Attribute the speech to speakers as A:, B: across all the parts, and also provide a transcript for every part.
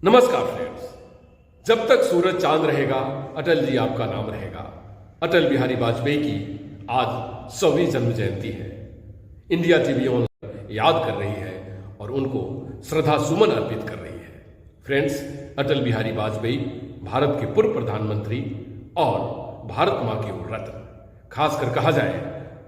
A: नमस्कार फ्रेंड्स, जब तक सूरज चांद रहेगा अटल जी आपका नाम रहेगा। अटल बिहारी वाजपेयी की आज 100वीं जन्म जयंती है। इंडिया टीवी ऑनलाइन याद कर रही है और उनको श्रद्धा सुमन अर्पित कर रही है। फ्रेंड्स, अटल बिहारी वाजपेयी भारत के पूर्व प्रधानमंत्री और भारत मां की ओर रत्न। खासकर कहा जाए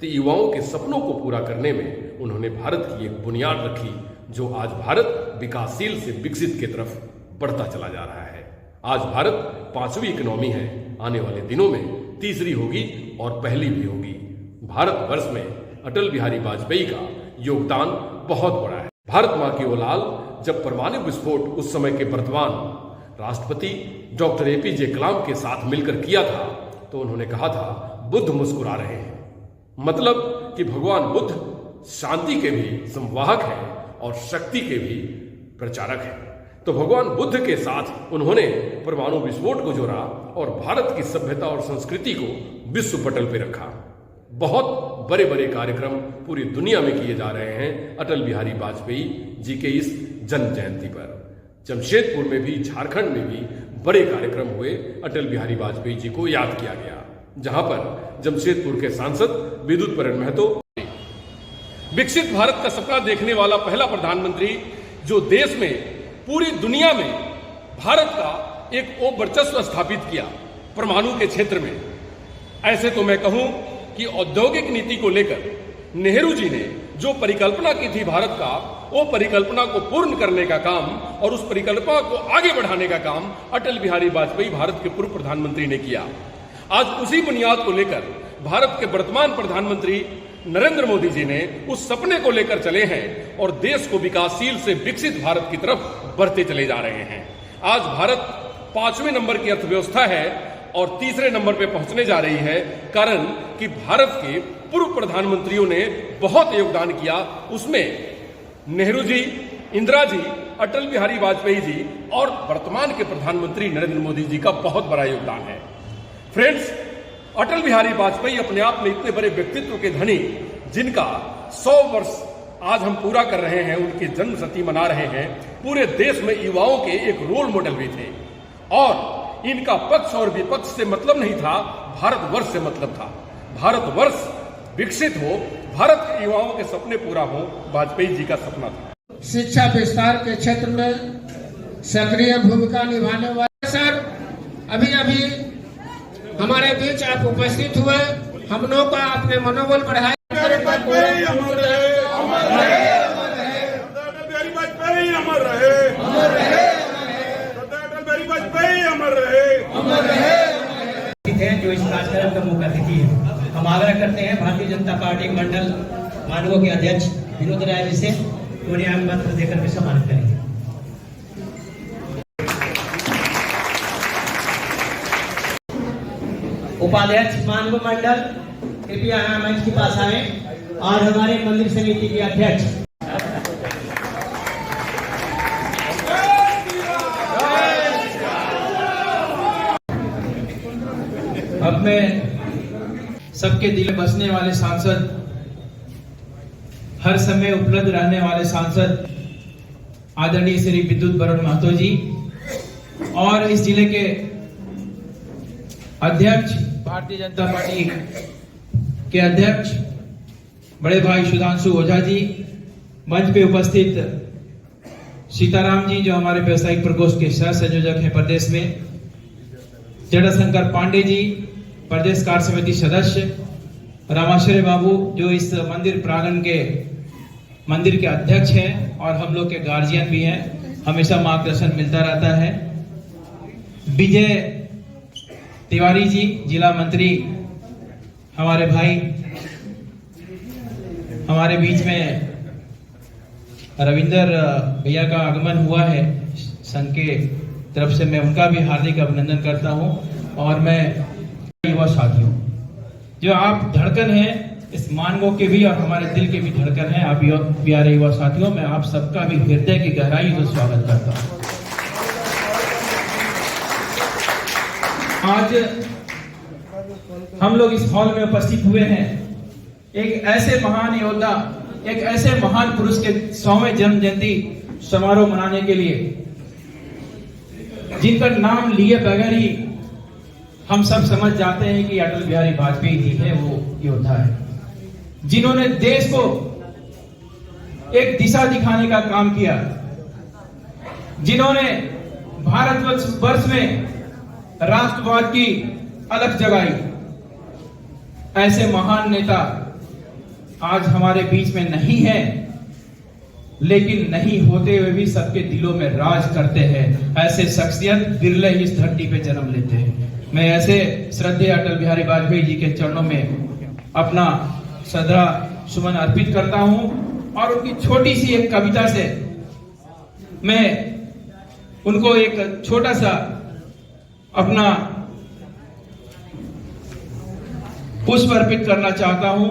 A: तो युवाओं के सपनों को पूरा करने में उन्होंने भारत की एक बुनियाद रखी, जो आज भारत विकासशील से विकसित की तरफ बढ़ता चला जा रहा है। आज भारत 5वीं इकोनॉमी है, आने वाले दिनों में तीसरी होगी और पहली भी होगी। भारतवर्ष में अटल बिहारी वाजपेयी का योगदान बहुत बड़ा है। भारत मां की ओलाल जब परमाणु विस्फोट उस समय के वर्तमान राष्ट्रपति डॉक्टर एपीजे कलाम के साथ मिलकर किया था, तो उन्होंने कहा था बुद्ध मुस्कुरा रहे हैं। मतलब कि भगवान बुद्ध शांति के भी संवाहक हैं और शक्ति के भी प्रचारक हैं। तो भगवान बुद्ध के साथ उन्होंने परमाणु विस्फोट को जोड़ा और भारत की सभ्यता और संस्कृति को विश्व पटल पर रखा। बहुत बड़े बड़े कार्यक्रम पूरी दुनिया में किए जा रहे हैं अटल बिहारी वाजपेयी जी के इस जन्म जयंती पर। जमशेदपुर में भी, झारखंड में भी बड़े कार्यक्रम हुए। अटल बिहारी वाजपेयी जी को याद किया गया, जहां पर जमशेदपुर के सांसद विद्युत परण महतो, विकसित भारत का सपना देखने वाला पहला प्रधानमंत्री, जो देश में पूरी दुनिया में भारत का एक वर्चस्व स्थापित किया परमाणु के क्षेत्र में। ऐसे तो मैं कहूं कि औद्योगिक नीति को लेकर नेहरू जी ने जो परिकल्पना की थी भारत का, वो परिकल्पना को पूर्ण करने का काम और उस परिकल्पना को आगे बढ़ाने का काम अटल बिहारी वाजपेयी भारत के पूर्व प्रधानमंत्री ने किया। आज उसी बुनियाद को लेकर भारत के वर्तमान प्रधानमंत्री नरेंद्र मोदी जी ने उस सपने को लेकर चले हैं और देश को विकासशील से विकसित भारत की तरफ बढ़ते चले जा रहे हैं। आज भारत 5वें नंबर की अर्थव्यवस्था है और तीसरे नंबर पे पहुंचने जा रही है, कारण कि भारत के पूर्व प्रधानमंत्रियों ने बहुत योगदान किया। उसमें नेहरू जी, इंदिरा जी, अटल बिहारी वाजपेयी जी और वर्तमान के प्रधानमंत्री नरेंद्र मोदी जी का बहुत बड़ा योगदान है। फ्रेंड्स, अटल बिहारी वाजपेयी अपने आप में इतने बड़े व्यक्तित्व के धनी, जिनका 100 वर्ष आज हम पूरा कर रहे हैं, उनकी जन्म शती मना रहे हैं। पूरे देश में युवाओं के एक रोल मॉडल भी थे और इनका पक्ष और विपक्ष से मतलब नहीं था, भारतवर्ष से मतलब था। भारतवर्ष विकसित हो, भारत के युवाओं के सपने पूरा हो, वाजपेयी जी का सपना था।
B: शिक्षा विस्तार के क्षेत्र में सक्रिय भूमिका निभाने वाले सर, अभी हमारे बीच आप उपस्थित हुए, हम लोग का अपने मनोबल बढ़ाए।
C: जो इस कार्यक्रम का मुख्य अतिथि है, हम आग्रह करते हैं भारतीय जनता पार्टी मंडल मानवों के अध्यक्ष विनोद राय जी से उन्हें आम पत्र देकर के सम्मानित करेंगे। उपाध्यक्ष मानव मंडल कृपया यहाँ मंच के पास आए और हमारे मंदिर समिति के अध्यक्ष
D: अपने सबके दिल में बसने वाले सांसद, हर समय उपलब्ध रहने वाले सांसद आदरणीय श्री विद्युत परण महतो जी और इस जिले के अध्यक्ष, भारतीय जनता पार्टी के अध्यक्ष बड़े भाई सुधांशु ओझा जी, मंच पे उपस्थित सीताराम जी जो हमारे व्यवसायिक प्रकोष्ठ के सह संयोजक हैं प्रदेश में, जटाशंकर पांडे जी प्रदेश कार्य समिति सदस्य, रामाश्रय बाबू जो इस मंदिर प्रांगण के मंदिर के अध्यक्ष हैं और हम लोग के गार्जियन भी हैं, हमेशा मार्गदर्शन मिलता रहता है, विजय तिवारी जी जिला मंत्री, हमारे भाई, हमारे बीच में रविंदर भैया का आगमन हुआ है संघ के तरफ से, मैं उनका भी हार्दिक अभिनंदन करता हूं। और मैं युवा साथियों, जो आप धड़कन हैं इस मानवों के भी और हमारे दिल के भी धड़कन हैं, आप प्यारे युवा साथियों, मैं आप सबका भी हृदय की गहराई से स्वागत करता हूं। आज हम लोग इस हॉल में उपस्थित हुए हैं एक ऐसे महान योद्धा, एक ऐसे महान पुरुष के 100वें जन्म जयंती समारोह मनाने के लिए, जिनका नाम लिए बगैर ही हम सब समझ जाते हैं कि अटल बिहारी वाजपेयी जी है वो योद्धा है, जिन्होंने देश को एक दिशा दिखाने का काम किया, जिन्होंने भारतवर्ष में राष्ट्रवाद की अलख जगाई। ऐसे महान नेता आज हमारे बीच में नहीं है, लेकिन नहीं होते हुए भी सबके दिलों में राज करते हैं। ऐसे शख्सियत बिरले ही इस धरती पे जन्म लेते हैं। मैं ऐसे श्रद्धेय अटल बिहारी वाजपेयी जी के चरणों में अपना श्रद्धा सुमन अर्पित करता हूं और उनकी छोटी सी एक कविता से मैं उनको एक छोटा सा अपना पुष्प अर्पित करना चाहता हूं।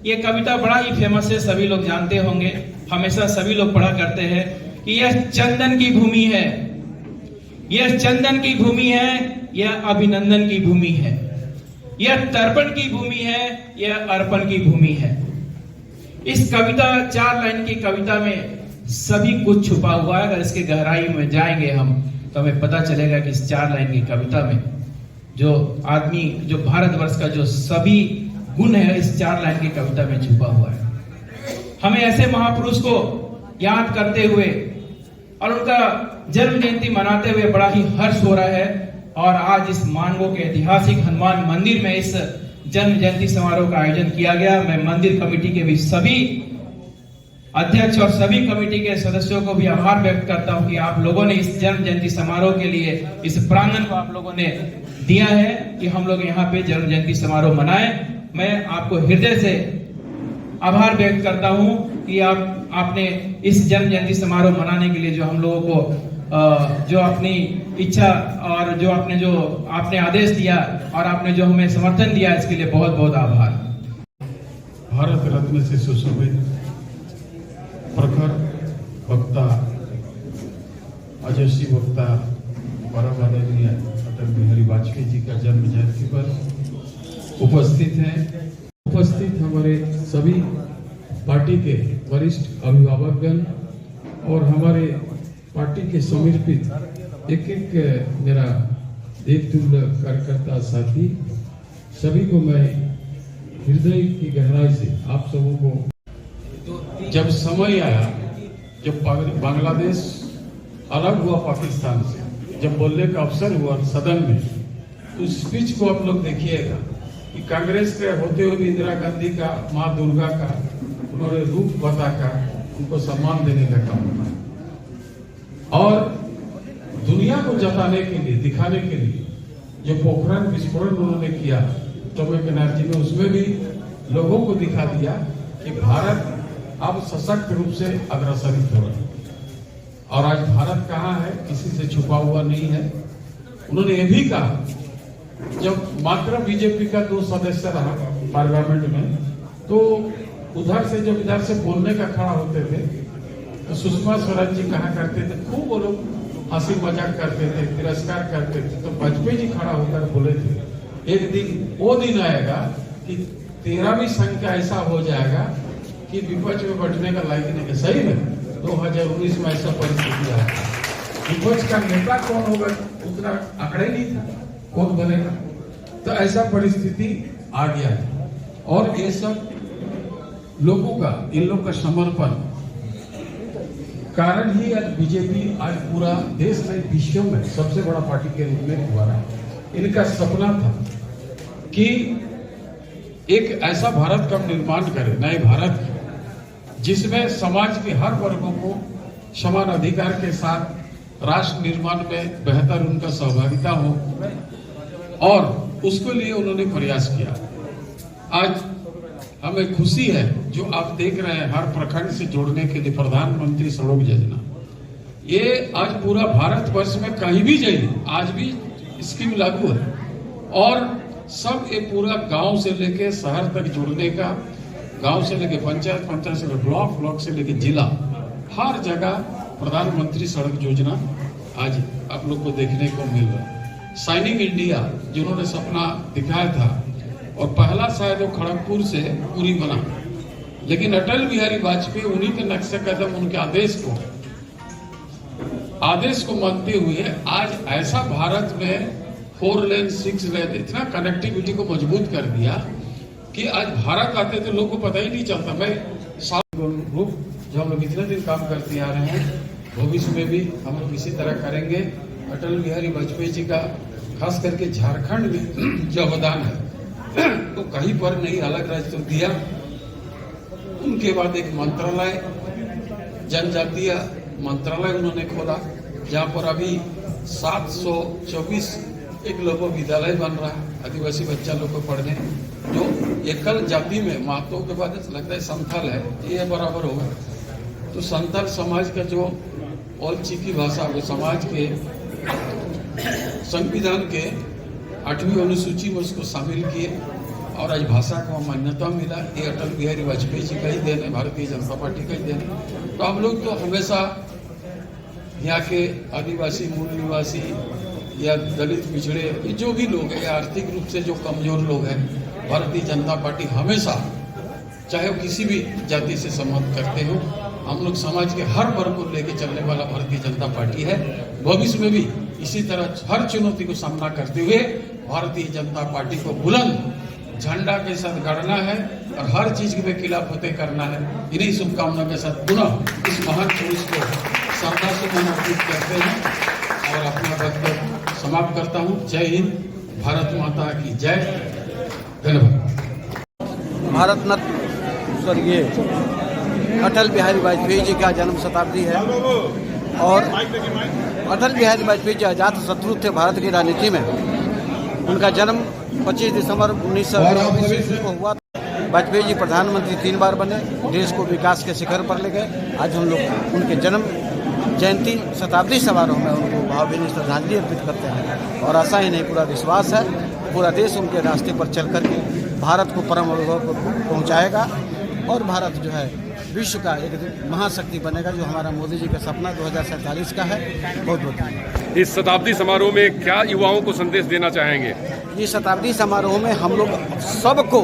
D: ये कविता बड़ा ही फेमस है, सभी लोग जानते होंगे, हमेशा सभी लोग पढ़ा करते हैं कि यह चंदन की भूमि है, यह चंदन की भूमि है, यह अभिनंदन की भूमि है, यह तर्पण की भूमि है, यह अर्पण की भूमि है। इस कविता 4 लाइन की कविता में सभी कुछ छुपा हुआ है। अगर इसके गहराई में जाएंगे हम तो हमें पता चलेगा कि इस 4 लाइन की कविता में जो आदमी, जो भारतवर्ष का जो सभी गुण है इस 4 लाइन की कविता में छुपा हुआ है। हमें ऐसे महापुरुष को याद करते हुए और उनका जन्म जयंती मनाते हुए बड़ा ही हर्ष हो रहा है। और आज इस मानगो के ऐतिहासिक हनुमान मंदिर में इस जन्म जयंती समारोह का आयोजन किया गया। मैं मंदिर कमेटी के भी सभी अध्यक्ष और सभी कमेटी के सदस्यों को भी आभार व्यक्त करता हूं कि आप लोगों ने इस जन्म जयंती समारोह के लिए इस प्रांगण को आप लोगों ने दिया है कि हम लोग यहाँ पे जन्म जयंती समारोह मनाएं। मैं आपको हृदय से आभार व्यक्त करता हूं कि आपने इस जन्म जयंती समारोह मनाने के लिए जो हम लोगों को जो अपनी इच्छा और जो आपने आदेश दिया और आपने जो हमें समर्थन दिया, इसके लिए बहुत बहुत आभार।
E: भारत रत्न से सुशोभित प्रखर वक्ता, अजस्वी वक्ता, परम आदरणीय अटल बिहारी वाजपेयी जी का जन्म जयंती पर उपस्थित हैं। उपस्थित हमारे सभी पार्टी के वरिष्ठ अभिभावकगण और हमारे पार्टी के समर्पित एक एक मेरा देवतुल्य कार्यकर्ता साथी, सभी को मैं हृदय की गहराई से आप सबों को, जब समय आया, जब बांग्लादेश अलग हुआ पाकिस्तान से, जब बोलने का अवसर हुआ सदन में, तो स्पीच को आप लोग देखिएगा कि कांग्रेस के होते हुए भी इंदिरा गांधी का, माँ दुर्गा का उन्होंने रूप बताकर उनको सम्मान देने का काम किया और दुनिया को जताने के लिए, दिखाने के लिए जो पोखरण विस्फोरण उन्होंने किया एटॉमिक एनर्जी में, उसमें भी लोगों को दिखा दिया कि भारत अब सशक्त रूप से अग्रसरित हो रहा है और आज भारत कहाँ है, किसी से छुपा हुआ नहीं है। उन्होंने ये भी कहा, जब मात्र बीजेपी का 2 सदस्य रहा पार्लियामेंट में, तो उधर से जब इधर से बोलने का खड़ा होते थे तो सुषमा स्वराज जी कहा करते थे, खूब वो लोग हंसी मजाक करते थे, तिरस्कार करते थे, तो वाजपेयी जी खड़ा होकर बोले थे, एक दिन वो दिन आएगा कि 13वीं संख्या ऐसा हो जाएगा कि विपक्ष में बैठने का लायक नहीं है। सही में 2019 में ऐसा परिस्थिति आया, विपक्ष का नेता कौन होगा उतना आंकड़ा ही नहीं था, कौन बनेगा, तो ऐसा परिस्थिति आ गया है। और ये सब लोगों का, इन लोग का समर्पण कारण ही आज बीजेपी आज पूरा देश में, विश्व में सबसे बड़ा पार्टी के रूप में हुआ है। इनका सपना था कि एक ऐसा भारत का निर्माण करे, नए भारत जिसमें समाज के हर वर्गों को समान अधिकार के साथ राष्ट्र निर्माण में बेहतर उनका सहभागिता हो, और उसके लिए उन्होंने प्रयास किया। आज हमें खुशी है जो आप देख रहे हैं, हर प्रखंड से जोड़ने के लिए प्रधानमंत्री सड़क योजना, ये आज पूरा भारतवर्ष में कहीं भी जाइए आज भी स्कीम लागू है और सब ये पूरा गांव से लेके शहर तक जोड़ने का, गांव से लेके पंचायत, पंचायत से लेके ब्लॉक, ब्लॉक से लेके जिला, हर जगह प्रधानमंत्री सड़क योजना आज आप लोग को देखने को मिल रहा है। शाइनिंग इंडिया जिन्होंने सपना दिखाया था और पहला शायद वो खड़गपुर से पूरी बना, लेकिन अटल बिहारी वाजपेयी उन्हीं के नक्शे कदम, उनके आदेश को आदेश को मानते हुए आज ऐसा भारत में 4 लेन 6 लेन इतना कनेक्टिविटी को मजबूत कर दिया कि आज भारत आते तो लोगों को पता ही नहीं चलता। मैं ग्रुप जो हम लोग इतने दिन काम करते आ रहे हैं, भविष्य में भी हम लोग इसी तरह करेंगे। अटल बिहारी वाजपेयी जी का खास करके झारखंड में जो अवदान है तो कहीं पर नहीं, अलग राज्य तो दिया। उनके बाद एक मंत्रालय, जनजातीय मंत्रालय उन्होंने खोला, जहाँ पर अभी 724 एक लोगों विद्यालय बन रहा है आदिवासी बच्चा लोग को पढ़ने, जो एकल जाति में महतो के बाद लगता है संथाल है, ये बराबर होगा। तो संथाल समाज का जो और चिकी भाषा, वो समाज के संविधान के 8वीं अनुसूची में उसको शामिल किए और आज भाषा को मान्यता मिला। ये अटल बिहारी वाजपेयी जी का ही देन है, भारतीय जनता पार्टी का ही देन है। तो हम लोग तो हमेशा यहाँ के आदिवासी, मूल निवासी या दलित, पिछड़े, ये जो भी लोग हैं, आर्थिक रूप से जो कमजोर लोग हैं, भारतीय जनता पार्टी हमेशा, चाहे वो किसी भी जाति से संबंध करते हो, हम लोग समाज के हर वर्ग को लेकर चलने वाला भारतीय जनता पार्टी है। भविष्य में भी इसी तरह हर चुनौती को सामना करते हुए भारतीय जनता पार्टी को बुलंद झंडा के साथ गढ़ना है और हर चीज के खिलाफ फतेह करना है। इन्हीं शुभकामनाओं के साथ पुनः इस महान पुरुष को श्रद्धा से समर्पित करते हैं और अपना वक्तव्य समाप्त करता हूँ। जय हिंद, भारत माता की जय, धन्यवाद।
F: भारत रत्न स्वर्गीय अटल बिहारी वाजपेयी जी का जन्म शताब्दी है और अटल बिहारी वाजपेयी जी अजात शत्रु थे भारत की राजनीति में। उनका जन्म 25 दिसंबर 1920 को हुआ। वाजपेयी जी प्रधानमंत्री 3 बार बने, देश को विकास के शिखर पर ले गए। आज हम लोग उनके जन्म जयंती शताब्दी समारोह में उनको भावभीनी श्रद्धांजलि अर्पित करते हैं और ऐसा ही नहीं, पूरा विश्वास है पूरा देश उनके रास्ते पर चल करके भारत को परम वैभव को पहुँचाएगा और भारत जो है विश्व का एक महाशक्ति बनेगा, जो हमारा मोदी जी का सपना 2047 का है। बहुत बहुत
A: इस शताब्दी समारोह में क्या युवाओं को संदेश देना चाहेंगे?
F: इस शताब्दी समारोह में हम लोग सबको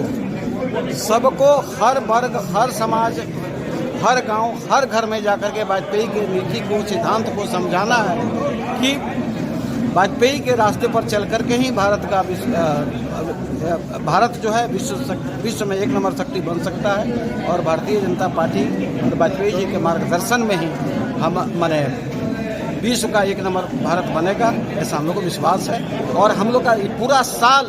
F: हर वर्ग, हर समाज, हर गांव, हर घर में जाकर के वाजपेयी की नीति को, सिद्धांत को समझाना है कि वाजपेयी के रास्ते पर चल करके ही भारत जो है विश्व में 1 नंबर शक्ति बन सकता है और भारतीय जनता पार्टी और वाजपेयी जी के मार्गदर्शन में ही हम माने विश्व का 1 नंबर भारत बनेगा, ऐसा हम लोग को विश्वास है। और हम लोग का पूरा साल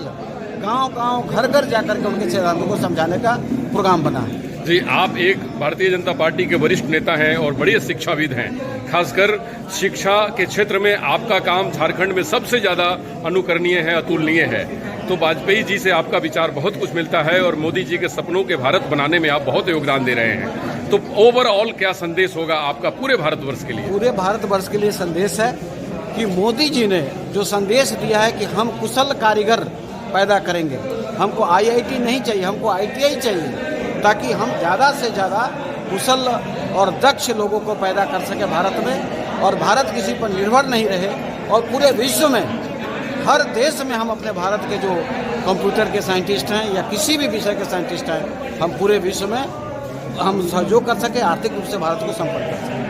F: गांव-गांव, घर-घर जाकर के उनके सिद्धांतों को समझाने का प्रोग्राम बना है।
A: जी, आप एक भारतीय जनता पार्टी के वरिष्ठ नेता हैं और बड़े शिक्षाविद हैं। खासकर शिक्षा के क्षेत्र में आपका काम झारखंड में सबसे ज्यादा अनुकरणीय है, अतुलनीय है। तो वाजपेयी जी से आपका विचार बहुत कुछ मिलता है और मोदी जी के सपनों के भारत बनाने में आप बहुत योगदान दे रहे हैं। तो ओवरऑल क्या संदेश होगा आपका पूरे भारतवर्ष के लिए?
F: पूरे भारतवर्ष के लिए संदेश है कि मोदी जी ने जो संदेश दिया है कि हम कुशल कारीगर पैदा करेंगे, हमको IIT नहीं चाहिए, हमको ITI चाहिए, ताकि हम ज़्यादा से ज़्यादा कुशल और दक्ष लोगों को पैदा कर सके भारत में और भारत किसी पर निर्भर नहीं रहे और पूरे विश्व में, हर देश में हम अपने भारत के जो कंप्यूटर के साइंटिस्ट हैं या किसी भी विषय के साइंटिस्ट हैं, हम पूरे विश्व में हम सहयोग कर सके, आर्थिक रूप से भारत को संपर्क कर सकें।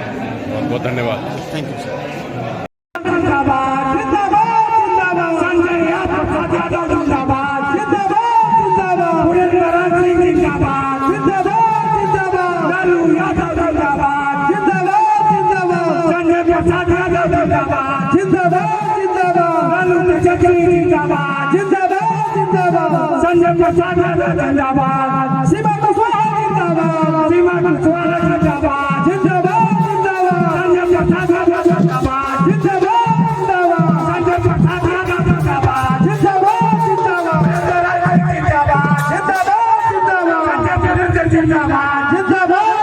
A: बहुत बहुत धन्यवाद।
F: Thank you sir.
G: Sanjay Prasad जिंदाबाद, सीमा कुशवाहा जिंदाबाद, सीमा कुशवाहा जिंदाबाद, जिंदाबाद जिंदाबाद, संजय प्रसाद जिंदाबाद, जिंदाबाद जिंदाबाद, संजय प्रसाद जिंदाबाद, जिंदाबाद जिंदाबाद, जिंदाबाद जिंदाबाद, जिंदाबाद जिंदाबाद, जिंदाबाद